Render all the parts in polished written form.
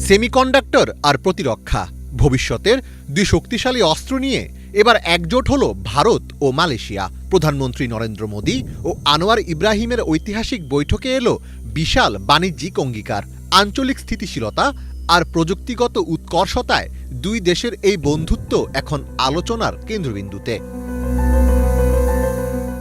Semiconductor আর প্রতিরক্ষা ভবিষ্যতের দুই শক্তিশালী অস্ত্র নিয়ে এবার একজোট হল ভারত ও মালয়েশিয়া। প্রধানমন্ত্রী নরেন্দ্র মোদি ও আনোয়ার ইব্রাহিমের ঐতিহাসিক বৈঠকে এলো বিশাল বাণিজ্যিক অঙ্গীকার। আঞ্চলিক স্থিতিশীলতা আর প্রযুক্তিগত উৎকর্ষতায় দুই দেশের এই বন্ধুত্ব এখন আলোচনার কেন্দ্রবিন্দুতে।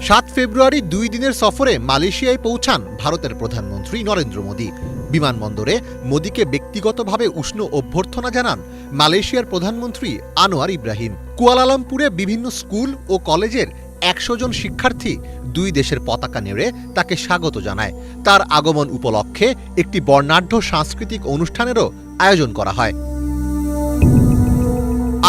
7 ফেব্রুয়ারি 2 দিনের সফরে মালয়েশিয়ায় পৌঁছান ভারতের প্রধানমন্ত্রী নরেন্দ্র মোদি। বিমানবন্দরে মোদিকে ব্যক্তিগতভাবে উষ্ণ অভ্যর্থনা জানান মালয়েশিয়ার প্রধানমন্ত্রী আনোয়ার ইব্রাহিম। কুয়ালালামপুরে বিভিন্ন স্কুল ও কলেজের 100 জন শিক্ষার্থী দুই দেশের পতাকা নেড়ে তাকে স্বাগত জানায়। তার আগমন উপলক্ষে একটি বর্ণাঢ্য সাংস্কৃতিক অনুষ্ঠানেরও আয়োজন করা হয়।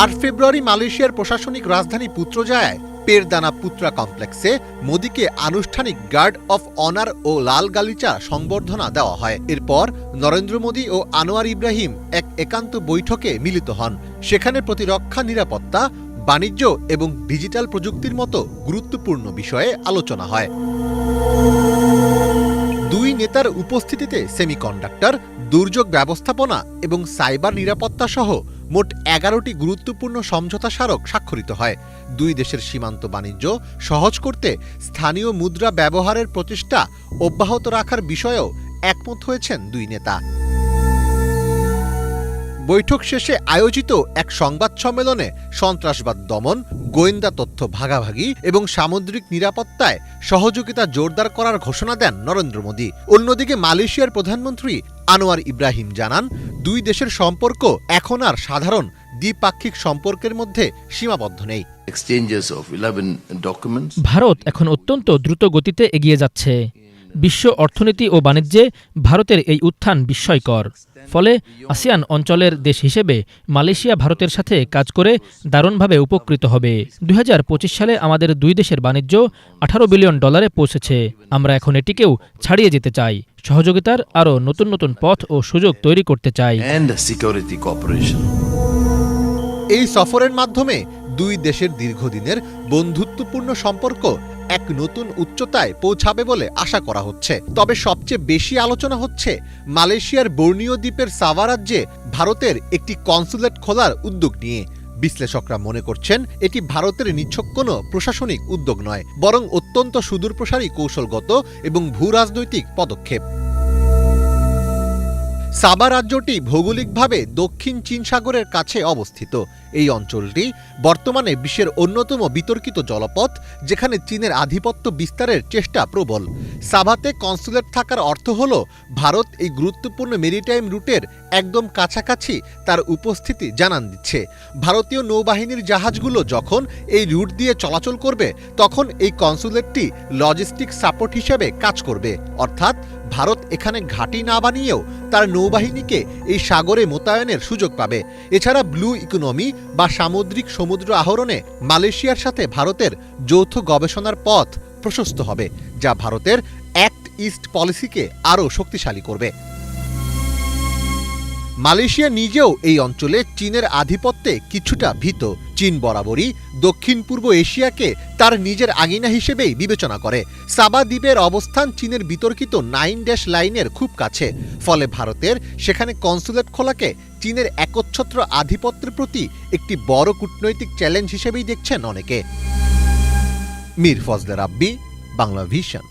8 ফেব্রুয়ারি মালয়েশিয়ার প্রশাসনিক রাজধানী পুত্রজায়ায় পেরদানা পুত্রা কমপ্লেক্সে মোদিকে আনুষ্ঠানিক গার্ড অফ অনার ও লাল গালিচা সংবর্ধনা দেওয়া হয়। এরপর নরেন্দ্র মোদি ও আনোয়ার ইব্রাহিম এক একান্ত বৈঠকে মিলিত হন। সেখানে প্রতিরক্ষা, নিরাপত্তা, বাণিজ্য এবং ডিজিটাল প্রযুক্তির মতো গুরুত্বপূর্ণ বিষয়ে আলোচনা হয়। দুই নেতার উপস্থিতিতে সেমিকন্ডাক্টর, দুর্যোগ ব্যবস্থাপনা এবং সাইবার নিরাপত্তা সহ মোট 11টি গুরুত্বপূর্ণ সমঝোতা স্মারক স্বাক্ষরিত হয়। দুই দেশের সীমান্ত বাণিজ্য সহজ করতে স্থানীয় মুদ্রা ব্যবহারের প্রচেষ্টা অব্যাহত রাখার বিষয়েও একমত হয়েছেন দুই নেতা। বৈঠক শেষে আয়োজিত এক সংবাদ সম্মেলনে সন্ত্রাসবাদ দমন, গোয়েন্দা তথ্য ভাগাভাগি এবং সামুদ্রিক নিরাপত্তায় সহযোগিতা জোরদার করার ঘোষণা দেন নরেন্দ্র মোদি। অন্যদিকে মালয়েশিয়ার প্রধানমন্ত্রী আনোয়ার ইব্রাহিম জানান, দুই দেশের সম্পর্ক এখন আর সাধারণ দ্বিপাক্ষিক সম্পর্কের মধ্যে সীমাবদ্ধ নেই। ভারত এখন অত্যন্ত দ্রুত গতিতে এগিয়ে যাচ্ছে। বিশ্ব অর্থনীতি ও বাণিজ্যে ভারতের এই উত্থান বিস্ময়কর। ফলে আসিয়ান অঞ্চলের দেশ হিসেবে মালয়েশিয়া ভারতের সাথে কাজ করে দারুণভাবে উপকৃত হবে। 2025 সালে আমাদের দুই দেশের বাণিজ্য $18 বিলিয়ন পৌঁছেছে। আমরা এখন এটিকেও ছাড়িয়ে যেতে চাই। সহযোগিতার আরও নতুন নতুন পথ ও সুযোগ তৈরি করতে চাই। এই সফরের মাধ্যমে দুই দেশের দীর্ঘদিনের বন্ধুত্বপূর্ণ সম্পর্ক এক নতুন উচ্চতায় পৌঁছাবে বলে আশা করা হচ্ছে। তবে সবচেয়ে বেশি আলোচনা হচ্ছে মালয়েশিয়ার বর্নিও দ্বীপের সাভা রাজ্যে ভারতের একটি কনসুলেট খোলার উদ্যোগ নিয়ে। বিশ্লেষকরা মনে করছেন, এটি ভারতের নিছক কোনো প্রশাসনিক উদ্যোগ নয়, বরং অত্যন্ত সুদূরপ্রসারী কৌশলগত এবং ভূরাজনৈতিক পদক্ষেপ। সাবা রাজ্যটি ভৌগোলিকভাবে দক্ষিণ চীন সাগরের কাছে অবস্থিত। এই অঞ্চলটি বর্তমানে বিশ্বের অন্যতম বিতর্কিত জলপথ, যেখানে চীনের আধিপত্য বিস্তারের চেষ্টা প্রবল। সাভাতে কনসুলেট থাকার অর্থ হল ভারত এই গুরুত্বপূর্ণ মেরিটাইম রুটের একদম কাছাকাছি তার উপস্থিতি জানান দিচ্ছে। ভারতীয় নৌবাহিনীর জাহাজগুলো যখন এই রুট দিয়ে চলাচল করবে, তখন এই কনসুলেটটি লজিস্টিক সাপোর্ট হিসেবে কাজ করবে। অর্থাৎ ভারত এখানে ঘাঁটি না বানিয়েও তার নৌবাহিনীকে এই সাগরে মোতায়েনের সুযোগ পাবে। এছাড়া ব্লু ইকোনমি বা সামুদ্রিক সমুদ্র আহরণে মালয়েশিয়ার সাথে ভারতের যৌথ গবেষণার পথ প্রশস্ত হবে, যা ভারতের অ্যাক্ট ইস্ট পলিসিকে আরও শক্তিশালী করবে। মালয়েশিয়া নিজেও এই অঞ্চলে চীনের আধিপত্যে কিছুটা ভীত। চীন বরাবরই দক্ষিণ পূর্ব এশিয়াকে তার নিজের আঙিনা হিসেবেই বিবেচনা করে। সাবা দ্বীপের অবস্থান চীনের বিতর্কিত 9 লাইনের খুব কাছে। ফলে ভারতের সেখানে কনসুলেট খোলাকে চীনের একচ্ছত্র আধিপত্যের প্রতি একটি বড় কূটনৈতিক চ্যালেঞ্জ হিসেবেই দেখছেন অনেকে। মীর ফজলে রাব্বি, বাংলা ভিশন।